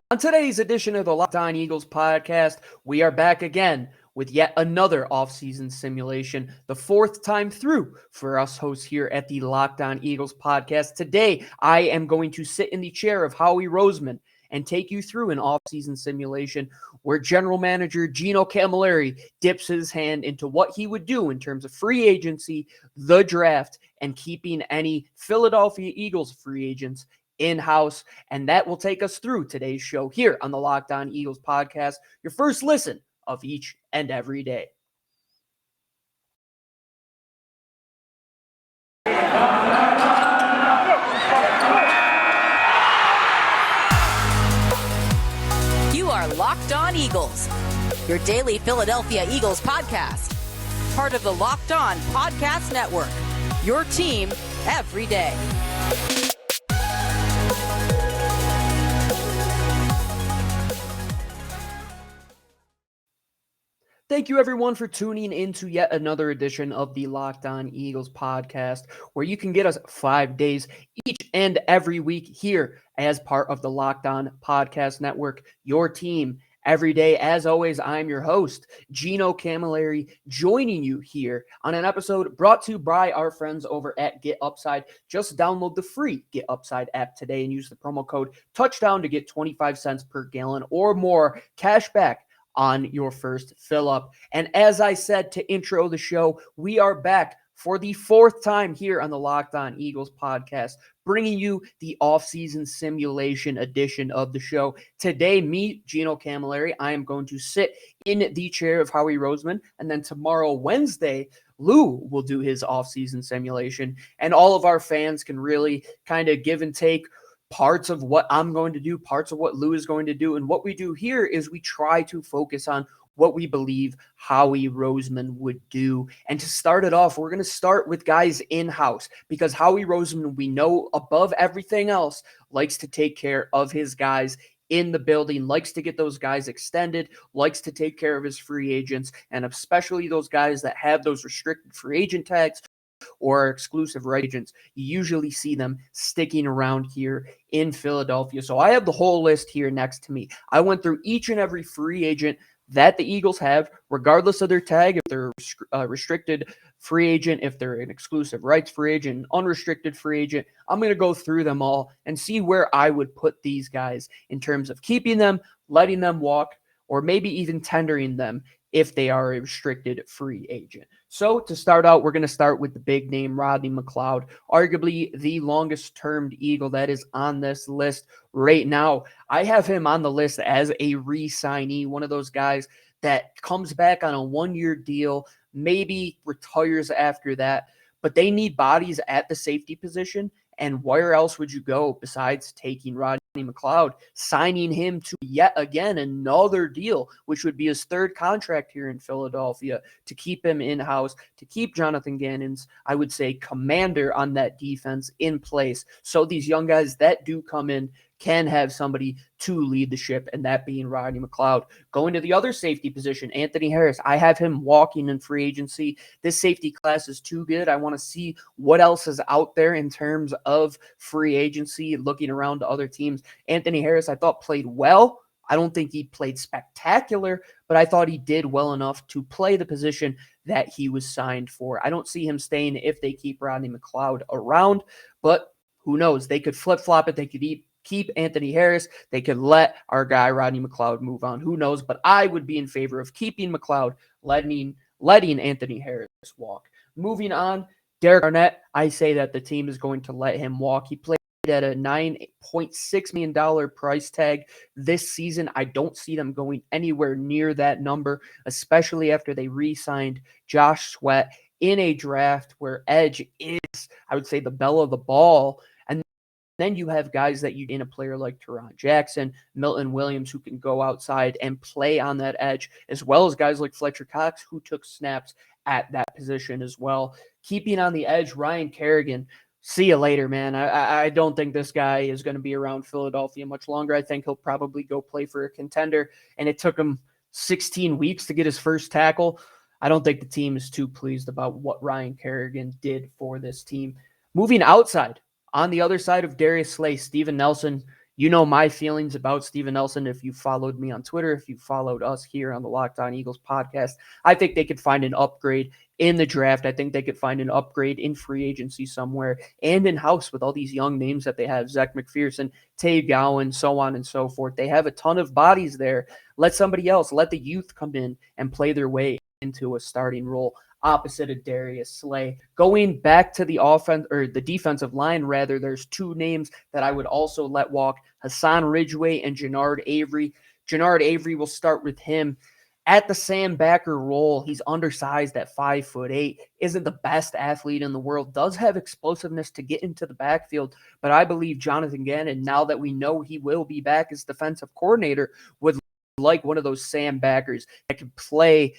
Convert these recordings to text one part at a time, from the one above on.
On today's edition of the Locked On Eagles podcast, we are back again with yet another offseason simulation, the fourth time through for us hosts here at the Locked On Eagles podcast. Today, I am going to sit in the chair of Howie Roseman and take you through an offseason simulation where General Manager Gino Cammilleri dips his hand into what he would do in terms of free agency, the draft, and keeping any Philadelphia Eagles free agents in-house, and that will take us through today's show here on the Locked On Eagles podcast, your first listen of each and every day. You are Locked On Eagles, your daily Philadelphia Eagles podcast, part of the Locked On Podcast Network, your team every day. Thank you, everyone, for tuning in to yet another edition of the Locked On Eagles podcast, where you can get us 5 days each and every week here as part of the Locked On Podcast Network, your team every day. As always, I'm your host, Gino Cammilleri, joining you here on an episode brought to you by our friends over at Get Upside. Just download the free Get Upside app today and use the promo code TOUCHDOWN to get 25 cents per gallon or more cash back on your first fill up. And as I said to intro the show, we are back for the fourth time here on the Locked On Eagles podcast, bringing you the offseason simulation edition of the show. Today, me, Gino Cammilleri, I am going to sit in the chair of Howie Roseman, and then tomorrow, Wednesday, Lou will do his offseason simulation, and all of our fans can really kind of give and take parts of what I'm going to do, parts of what Lou is going to do. And what we do here is we try to focus on what we believe Howie Roseman would do. And to start it off, we're going to start with guys in-house, because Howie Roseman, we know above everything else, likes to take care of his guys in the building, likes to get those guys extended, likes to take care of his free agents, and especially those guys that have those restricted free agent tags or exclusive right agents. You usually see them sticking around here in Philadelphia. So I have the whole list here next to me. I went through each and every free agent that the Eagles have, regardless of their tag, if they're a restricted free agent, if they're an exclusive rights free agent, an unrestricted free agent. I'm going to go through them all and see where I would put these guys in terms of keeping them, letting them walk, or maybe even tendering them if they are a restricted free agent. So to start out, we're going to start with the big name, Rodney McLeod, arguably the longest termed Eagle that is on this list right now. I have him on the list as a re-signee, one of those guys that comes back on a one-year deal, maybe retires after that, but they need bodies at the safety position. And where else would you go besides taking Rodney McLeod, signing him to yet again another deal, which would be his third contract here in Philadelphia, to keep him in-house, to keep Jonathan Gannon's, I would say, commander on that defense in place. So these young guys that do come in can have somebody to lead the ship, and that being Rodney McLeod. Going to the other safety position, Anthony Harris. I have him walking in free agency. This safety class is too good. I want to see what else is out there in terms of free agency, looking around to other teams. Anthony Harris, I thought, played well. I don't think he played spectacular, but I thought he did well enough to play the position that he was signed for. I don't see him staying if they keep Rodney McLeod around, but who knows? They could flip-flop it. They could keep Anthony Harris. They could let our guy Rodney McLeod move on. Who knows? But I would be in favor of keeping McLeod, letting Anthony Harris walk. Moving on, Derek Barnett, I say that the team is going to let him walk. He played at a $9.6 million price tag this season. I don't see them going anywhere near that number, especially after they re-signed Josh Sweat in a draft where edge is, I would say, the belle of the ball. And then you have guys that you in a player like Teron Jackson, Milton Williams, who can go outside and play on that edge, as well as guys like Fletcher Cox, who took snaps at that position as well. Keeping on the edge, Ryan Kerrigan. See you later, man. I don't think this guy is going to be around Philadelphia much longer. I think he'll probably go play for a contender, and it took him 16 weeks to get his first tackle. I don't think the team is too pleased about what Ryan Kerrigan did for this team. Moving outside, on the other side of Darius Slay, Steven Nelson, You know my feelings about Steven Nelson. If you followed me on Twitter, if you followed us here on the Locked On Eagles podcast, I think they could find an upgrade in the draft. I think they could find an upgrade in free agency somewhere and in-house with all these young names that they have, Zach McPherson, Tay Gowan, so on and so forth. They have a ton of bodies there. Let somebody else, let the youth come in and play their way into a starting role opposite of Darius Slay. Going back to the offense, or the defensive line rather, there's two names that I would also let walk: Hassan Ridgeway and Jannard Avery. Jannard Avery, will start with him. At the Sam backer role, he's undersized at 5'8", isn't the best athlete in the world, does have explosiveness to get into the backfield, but I believe Jonathan Gannon, now that we know he will be back as defensive coordinator, would like one of those Sam backers that can play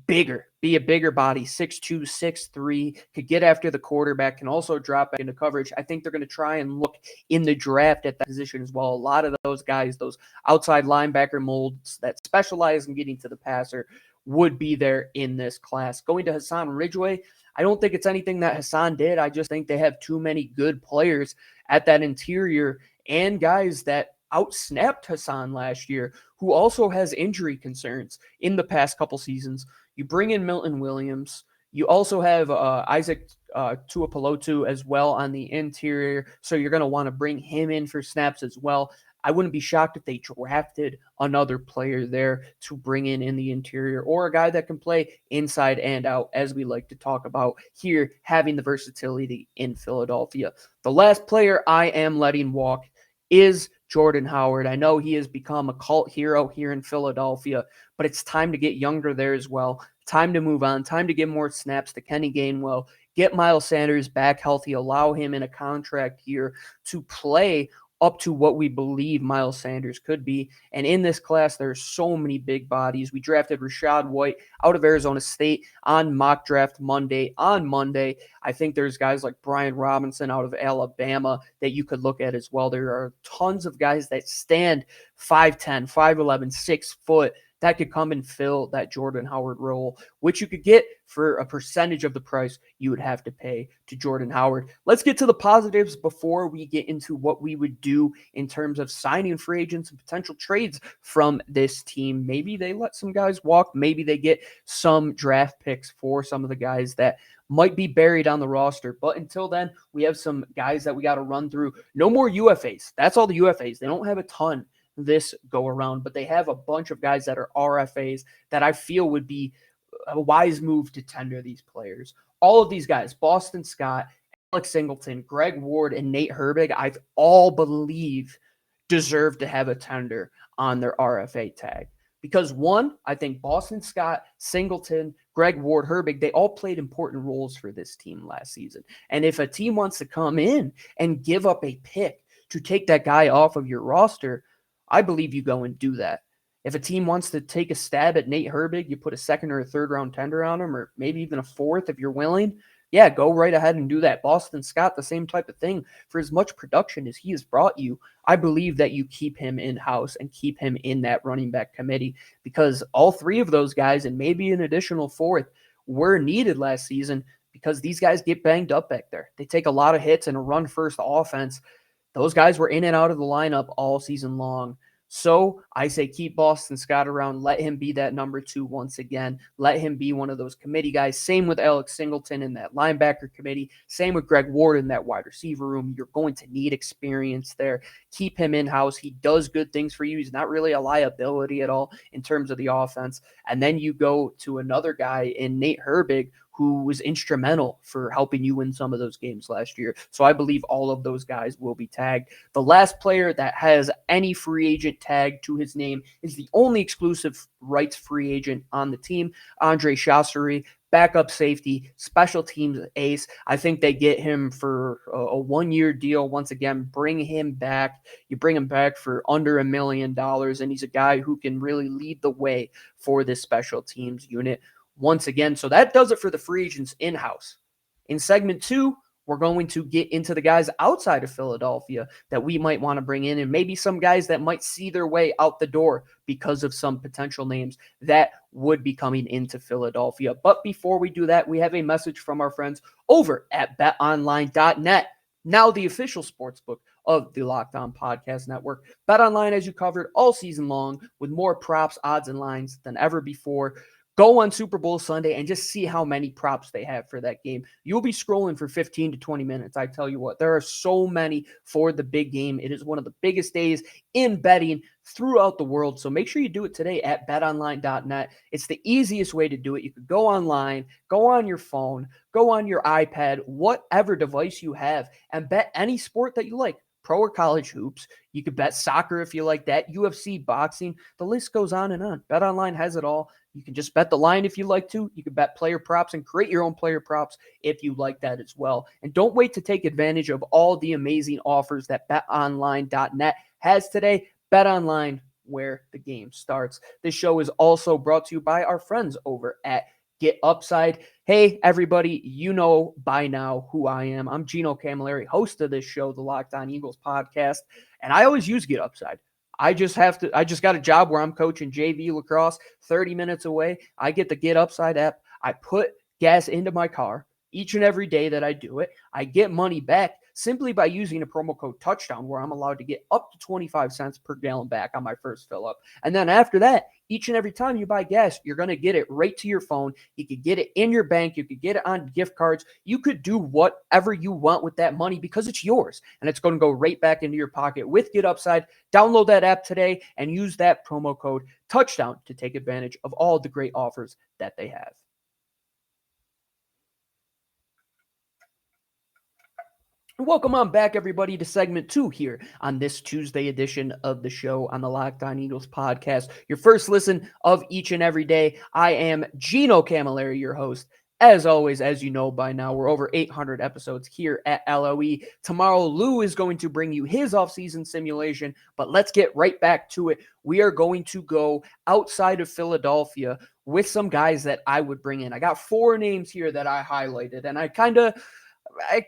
bigger, be a bigger body, 6'2", 6'3", could get after the quarterback, can also drop back into coverage. I think they're going to try and look in the draft at that position as well. A lot of those guys, those outside linebacker molds that specialize in getting to the passer, would be there in this class. Going to Hassan Ridgeway, I don't think it's anything that Hassan did. I just think they have too many good players at that interior and guys that outsnapped Hassan last year, who also has injury concerns in the past couple seasons. You bring in Milton Williams. You also have Isaac Tuipulotu as well on the interior, so you're going to want to bring him in for snaps as well. I wouldn't be shocked if they drafted another player there to bring in the interior, or a guy that can play inside and out, as we like to talk about here, having the versatility in Philadelphia. The last player I am letting walk is Jordan Howard. I know he has become a cult hero here in Philadelphia, but it's time to get younger there as well. Time to move on. Time to give more snaps to Kenny Gainwell. Get Miles Sanders back healthy. Allow him in a contract year to play up to what we believe Miles Sanders could be. And in this class, there's so many big bodies. We drafted Rachaad White out of Arizona State on mock draft Monday. On Monday, I think there's guys like Brian Robinson out of Alabama that you could look at as well. There are tons of guys that stand 5'10", 5'11", 6 foot, that could come and fill that Jordan Howard role, which you could get for a percentage of the price you would have to pay to Jordan Howard. Let's get to the positives before we get into what we would do in terms of signing free agents and potential trades from this team. Maybe they let some guys walk. Maybe they get some draft picks for some of the guys that might be buried on the roster. But until then, we have some guys that we got to run through. No more UFAs. That's all the UFAs. They don't have a ton this go around, but they have a bunch of guys that are RFAs that I feel would be a wise move to tender these players. All of these guys, Boston Scott, Alex Singleton, Greg Ward, and Nate Herbig, I all believe deserve to have a tender on their RFA tag. Because one, I think Boston Scott, Singleton, Greg Ward, Herbig, they all played important roles for this team last season. And if a team wants to come in and give up a pick to take that guy off of your roster, I believe you go and do that. If a team wants to take a stab at Nate Herbig, you put a second or a third round tender on him, or maybe even a fourth if you're willing. Yeah, go right ahead and do that. Boston Scott, the same type of thing. For as much production as he has brought you, I believe that you keep him in-house and keep him in that running back committee, because all three of those guys, and maybe an additional fourth, were needed last season because these guys get banged up back there. They take a lot of hits in a run-first offense. Those guys were in and out of the lineup all season long. So I say keep Boston Scott around. Let him be that number 2 once again. Let him be one of those committee guys. Same with Alex Singleton in that linebacker committee. Same with Greg Ward in that wide receiver room. You're going to need experience there. Keep him in-house. He does good things for you. He's not really a liability at all in terms of the offense. And then you go to another guy in Nate Herbig, who was instrumental for helping you win some of those games last year. So I believe all of those guys will be tagged. The last player that has any free agent tag to his name is the only exclusive rights free agent on the team, Andre Chassery, backup safety, special teams ace. I think they get him for a 1-year deal. Once again, bring him back. You bring him back for under $1 million, and he's a guy who can really lead the way for this special teams unit. Once again, so that does it for the free agents in-house. In segment 2, we're going to get into the guys outside of Philadelphia that we might want to bring in, and maybe some guys that might see their way out the door because of some potential names that would be coming into Philadelphia. But before we do that, we have a message from our friends over at betonline.net. Now the official sportsbook of the Locked On Podcast Network. BetOnline has you covered all season long with more props, odds, and lines than ever before. Go on Super Bowl Sunday and just see how many props they have for that game. You'll be scrolling for 15 to 20 minutes. I tell you what, there are so many for the big game. It is one of the biggest days in betting throughout the world. So make sure you do it today at betonline.net. It's the easiest way to do it. You could go online, go on your phone, go on your iPad, whatever device you have, and bet any sport that you like. Pro or college hoops. You could bet soccer if you like that, UFC, boxing. The list goes on and on. BetOnline has it all. You can just bet the line if you like to. You can bet player props and create your own player props if you like that as well. And don't wait to take advantage of all the amazing offers that betonline.net has today. BetOnline, where the game starts. This show is also brought to you by our friends over at Get Upside. Hey, everybody, you know by now who I am. I'm Gino Cammilleri, host of this show, the Locked On Eagles podcast, and I always use Get Upside. I just got a job where I'm coaching JV lacrosse 30 minutes away. I get the Get Upside app. I put gas into my car each and every day that I do it. I get money back simply by using a promo code touchdown, where I'm allowed to get up to 25 cents per gallon back on my first fill up. And then after that, each and every time you buy gas, you're going to get it right to your phone. You could get it in your bank. You could get it on gift cards. You could do whatever you want with that money because it's yours, and it's going to go right back into your pocket with Get Upside. Download that app today and use that promo code touchdown to take advantage of all the great offers that they have. Welcome on back, everybody, to segment 2 here on this Tuesday edition of the show on the Locked On Eagles podcast. Your first listen of each and every day. I am Gino Cammilleri, your host. As always, as you know by now, we're over 800 episodes here at LOE. Tomorrow, Lou is going to bring you his offseason simulation, but let's get right back to it. We are going to go outside of Philadelphia with some guys that I would bring in. I got 4 names here that I highlighted, and I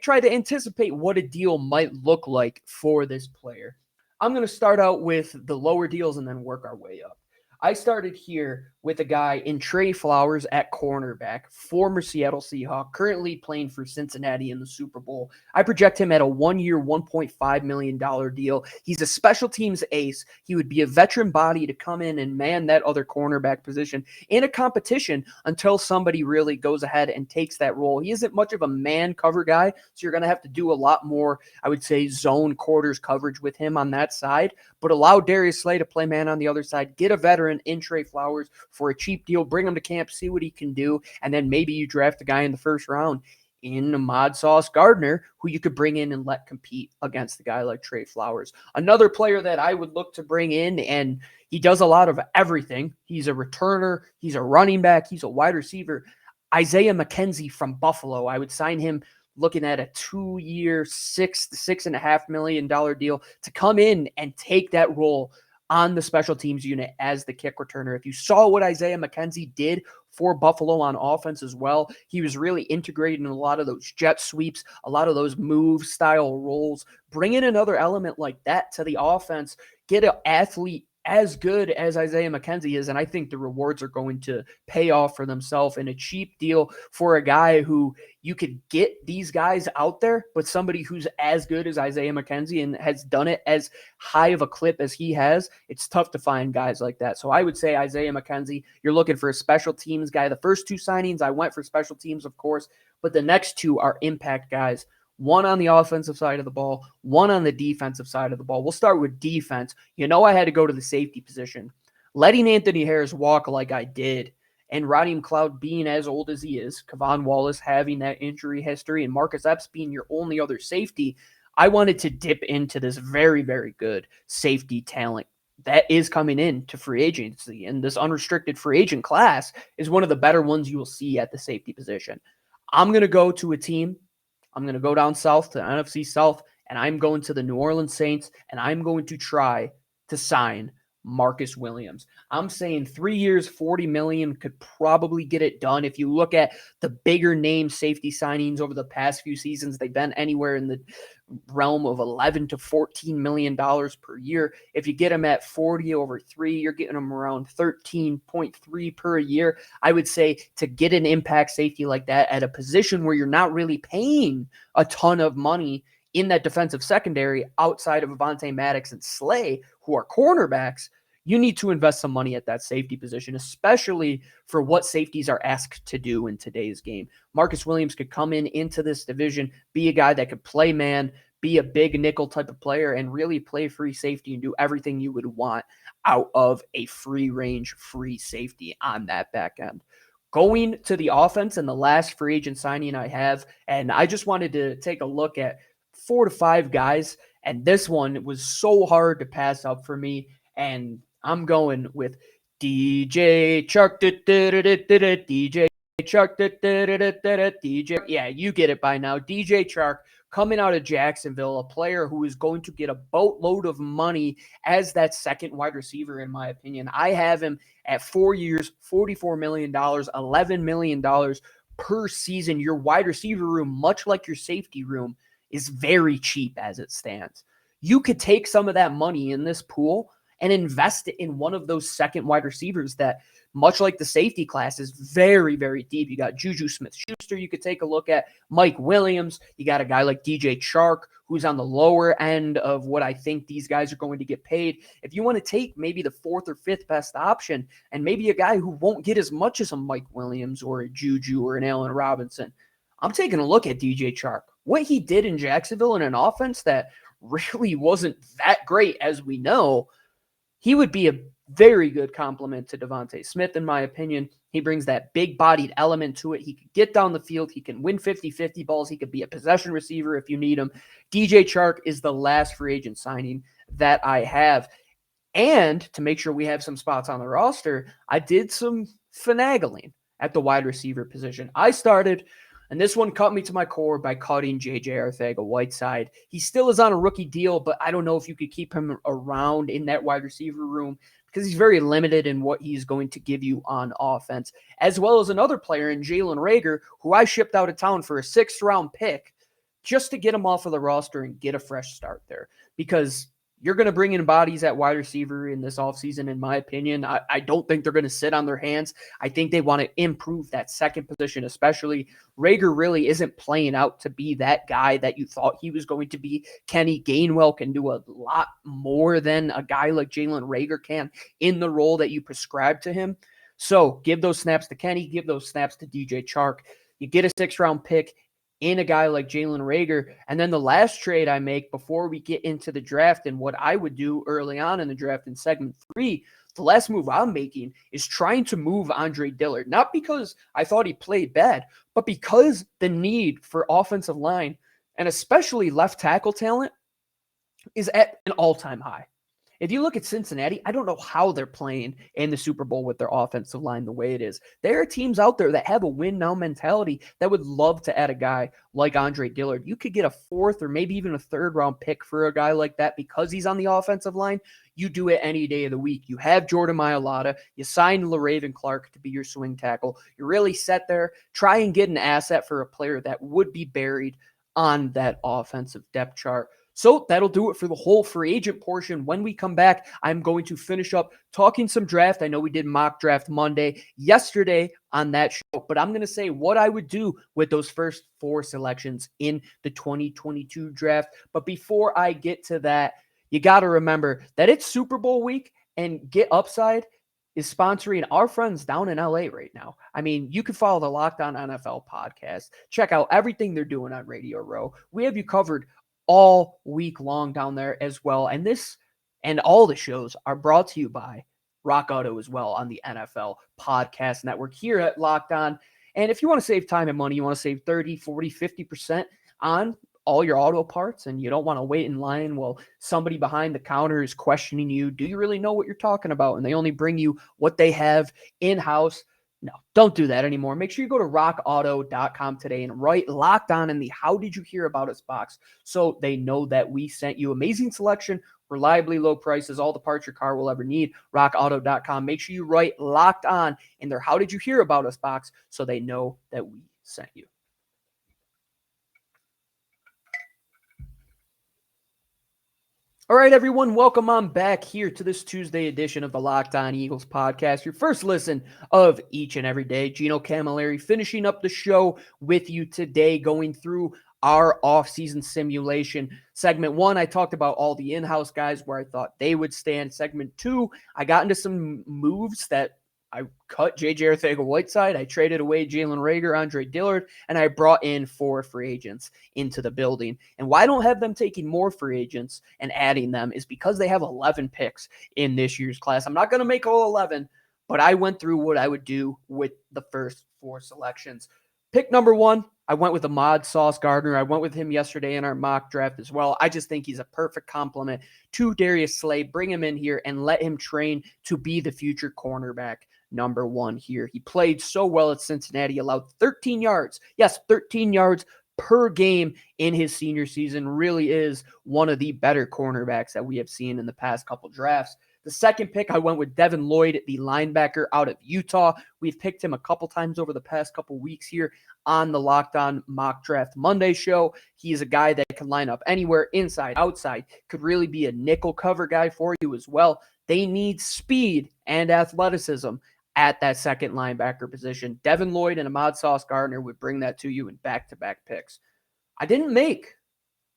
try to anticipate what a deal might look like for this player. I'm going to start out with the lower deals and then work our way up. I started here with a guy in Trey Flowers at cornerback, former Seattle Seahawk, currently playing for Cincinnati in the Super Bowl. I project him at a 1-year, $1.5 million deal. He's a special teams ace. He would be a veteran body to come in and man that other cornerback position in a competition until somebody really goes ahead and takes that role. He isn't much of a man cover guy, so you're going to have to do a lot more, I would say, zone quarters coverage with him on that side, but allow Darius Slay to play man on the other side. Get a veteran in Trey Flowers for a cheap deal, bring him to camp, see what he can do, and then maybe you draft a guy in the first round in Ahmad Gardner, who you could bring in and let compete against a guy like Trey Flowers. Another player that I would look to bring in, and he does a lot of everything. He's a returner, he's a running back, he's a wide receiver. Isaiah McKenzie from Buffalo. I would sign him looking at a 2-year, $6.5 million deal to come in and take that role on the special teams unit as the kick returner. If you saw what Isaiah McKenzie did for Buffalo on offense as well, he was really integrated in a lot of those jet sweeps, a lot of those move style roles. Bring in another element like that to the offense, get an athlete as good as Isaiah McKenzie is, and I think the rewards are going to pay off for themselves in a cheap deal for a guy who you could get these guys out there, but somebody who's as good as Isaiah McKenzie and has done it as high of a clip as he has. It's tough to find guys like that. So I would say Isaiah McKenzie, you're looking for a special teams guy. The first 2 signings, I went for special teams, of course, but the next 2 are impact guys. One on the offensive side of the ball, one on the defensive side of the ball. We'll start with defense. You know I had to go to the safety position. Letting Anthony Harris walk like I did, and Rodney McLeod being as old as he is, Kevon Wallace having that injury history, and Marcus Epps being your only other safety, I wanted to dip into this very, very good safety talent that is coming in to free agency. And this unrestricted free agent class is one of the better ones you will see at the safety position. I'm going to go to a team. I'm going to go down south to NFC South, and I'm going to the New Orleans Saints, and I'm going to try to sign Marcus Williams. I'm saying 3 years, $40 million could probably get it done. If you look at the bigger name safety signings over the past few seasons, they've been anywhere in the realm of $11 to $14 million per year. If you get them at 40 over 3, you're getting them around 13.3 per year. I would say to get an impact safety like that at a position where you're not really paying a ton of money in that defensive secondary outside of Avonte Maddox and Slay, who are cornerbacks, you need to invest some money at that safety position, especially for what safeties are asked to do in today's game. Marcus Williams could come into this division, be a guy that could play man, be a big nickel type of player, and really play free safety and do everything you would want out of a free range, free safety on that back end. Going to the offense and the last free agent signing I have, and I just wanted to take a look at 4 to 5 guys, and this one was so hard to pass up for me, and I'm going with DJ Chark, DJ Chark, DJ. Yeah, you get it by now. DJ Chark coming out of Jacksonville, a player who is going to get a boatload of money as that second wide receiver, in my opinion. I have him at 4 years, $44 million, $11 million per season. Your wide receiver room, much like your safety room, is very cheap as it stands. You could take some of that money in this pool and invest it in one of those second wide receivers that, much like the safety class, is very, very deep. You got Juju Smith-Schuster you could take a look at, Mike Williams. You got a guy like DJ Chark, who's on the lower end of what I think these guys are going to get paid. If you want to take maybe the 4th or 5th best option and maybe a guy who won't get as much as a Mike Williams or a Juju or an Allen Robinson, I'm taking a look at DJ Chark. What he did in Jacksonville in an offense that really wasn't that great, as we know, he would be a very good complement to Devontae Smith, in my opinion. He brings that big-bodied element to it. He can get down the field. He can win 50-50 balls. He could be a possession receiver if you need him. DJ Chark is the last free agent signing that I have. And to make sure we have some spots on the roster, I did some finagling at the wide receiver position. I started, and this one cut me to my core, by cutting J.J. Arcega-Whiteside. He still is on a rookie deal, but I don't know if you could keep him around in that wide receiver room because he's very limited in what he's going to give you on offense, as well as another player in Jalen Reagor, who I shipped out of town for a 6th-round pick just to get him off of the roster and get a fresh start there, because you're going to bring in bodies at wide receiver in this offseason, in my opinion. I don't think they're going to sit on their hands. I think they want to improve that second position, especially. Reagor really isn't playing out to be that guy that you thought he was going to be. Kenny Gainwell can do a lot more than a guy like Jalen Reagor can in the role that you prescribe to him. So give those snaps to Kenny, give those snaps to DJ Chark. You get a 6th-round pick in a guy like Jalen Reagor. And then the last trade I make before we get into the draft and what I would do early on in the draft in segment 3, the last move I'm making is trying to move Andre Dillard. Not because I thought he played bad, but because the need for offensive line and especially left tackle talent is at an all-time high. If you look at Cincinnati, I don't know how they're playing in the Super Bowl with their offensive line the way it is. There are teams out there that have a win-now mentality that would love to add a guy like Andre Dillard. You could get a 4th or maybe even a 3rd-round pick for a guy like that because he's on the offensive line. You do it any day of the week. You have Jordan Mailata. You sign LaRaven Clark to be your swing tackle. You're really set there. Try and get an asset for a player that would be buried on that offensive depth chart. So that'll do it for the whole free agent portion. When we come back, I'm going to finish up talking some draft. I know we did mock draft Monday yesterday on that show, but I'm going to say what I would do with those first 4 selections in the 2022 draft. But before I get to that, you got to remember that it's Super Bowl week, and Get Upside is sponsoring our friends down in LA right now. I mean, you can follow the Locked On NFL podcast. Check out everything they're doing on Radio Row. We have you covered all week long down there as well. And this and all the shows are brought to you by Rock Auto as well on the NFL Podcast Network here at Locked On. And if you want to save time and money, you want to save 30, 40, 50% on all your auto parts, and you don't want to wait in line while somebody behind the counter is questioning you, do you really know what you're talking about? And they only bring you what they have in-house. No, don't do that anymore. Make sure you go to rockauto.com today and write Locked On in the How Did You Hear About Us box so they know that we sent you. Amazing selection, reliably low prices, all the parts your car will ever need. Rockauto.com. Make sure you write Locked On in their How Did You Hear About Us box so they know that we sent you. All right, everyone, welcome on back here to this Tuesday edition of the Locked On Eagles podcast, your first listen of each and every day. Gino Cammilleri finishing up the show with you today, going through our offseason simulation. Segment 1, I talked about all the in-house guys where I thought they would stand. Segment 2, I got into some moves that I cut J.J. Arcega-Whiteside. I traded away Jalen Reagor, Andre Dillard, and I brought in 4 free agents into the building. And why I don't have them taking more free agents and adding them is because they have 11 picks in this year's class. I'm not going to make all 11, but I went through what I would do with the first 4 selections. Pick number 1, I went with Ahmad Gardner. I went with him yesterday in our mock draft as well. I just think he's a perfect complement to Darius Slay. Bring him in here and let him train to be the future cornerback number 1 here. He played so well at Cincinnati, allowed 13 yards. Yes, 13 yards per game in his senior season. Really is one of the better cornerbacks that we have seen in the past couple drafts. The second pick, I went with Devin Lloyd, the linebacker out of Utah. We've picked him a couple times over the past couple weeks here on the Locked On Mock Draft Monday show. He's a guy that can line up anywhere, inside, outside, could really be a nickel cover guy for you as well. They need speed and athleticism at that second linebacker position. Devin Lloyd and Ahmad Gardner would bring that to you in back-to-back picks. I didn't make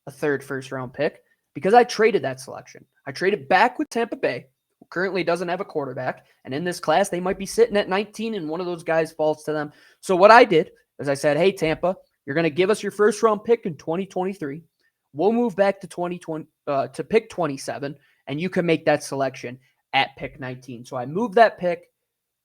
a third first-round pick because I traded that selection. I traded back with Tampa Bay, who currently doesn't have a quarterback, and in this class, they might be sitting at 19, and one of those guys falls to them. So what I did is I said, hey, Tampa, you're going to give us your first-round pick in 2023. We'll move back to 2020 to pick 27, and you can make that selection at pick 19. So I moved that pick.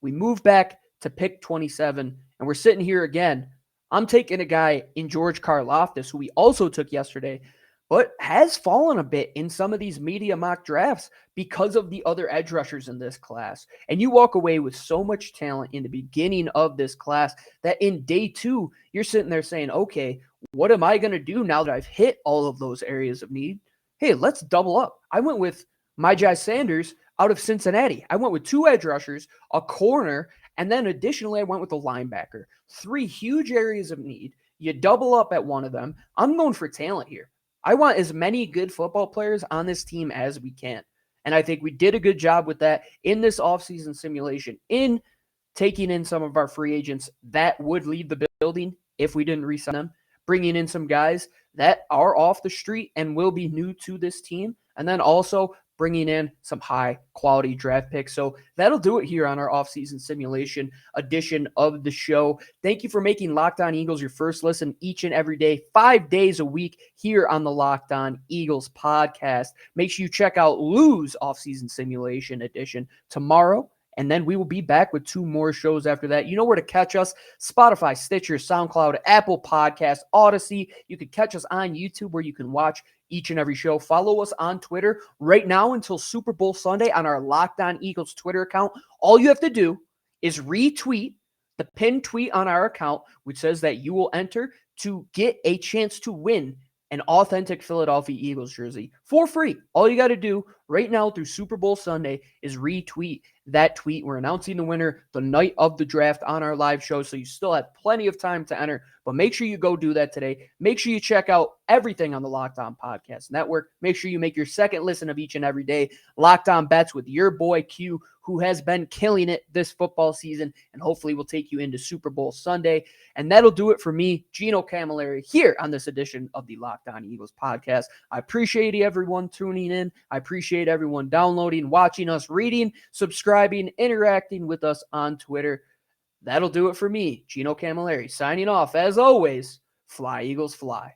We moved back to pick 27, and we're sitting here again. I'm taking a guy in George Karlaftis, who we also took yesterday, but has fallen a bit in some of these media mock drafts because of the other edge rushers in this class. And you walk away with so much talent in the beginning of this class that in day 2, you're sitting there saying, okay, what am I going to do now that I've hit all of those areas of need? Hey, let's double up. I went with Myjai Sanders out of Cincinnati. I went with 2 edge rushers, a corner, and then additionally, I went with a linebacker. 3 huge areas of need. You double up at one of them. I'm going for talent here. I want as many good football players on this team as we can. And I think we did a good job with that in this offseason simulation, in taking in some of our free agents that would leave the building if we didn't re-sign them, bringing in some guys that are off the street and will be new to this team, and then also bringing in some high-quality draft picks. So that'll do it here on our offseason simulation edition of the show. Thank you for making Locked On Eagles your first listen each and every day, 5 days a week here on the Locked On Eagles podcast. Make sure you check out Lou's offseason simulation edition tomorrow, and then we will be back with 2 more shows after that. You know where to catch us: Spotify, Stitcher, SoundCloud, Apple Podcasts, Odyssey. You can catch us on YouTube where you can watch each and every show. Follow us on Twitter right now until Super Bowl Sunday on our Locked On Eagles Twitter account. All you have to do is retweet the pinned tweet on our account, which says that you will enter to get a chance to win an authentic Philadelphia Eagles jersey for free. All you got to do right now through Super Bowl Sunday is retweet that tweet. We're announcing the winner the night of the draft on our live show, so you still have plenty of time to enter, but make sure you go do that today. Make sure you check out everything on the Locked On Podcast Network. Make sure you make your second listen of each and every day Locked On Bets with your boy Q, who has been killing it this football season and hopefully will take you into Super Bowl Sunday. And that'll do it for me, Gino Cammilleri, here on this edition of the Locked On Eagles podcast. I appreciate everyone tuning in. I appreciate everyone downloading, watching us, reading, subscribing, interacting with us on Twitter. That'll do it for me, Gino Cammilleri, signing off. As always, fly, Eagles, fly.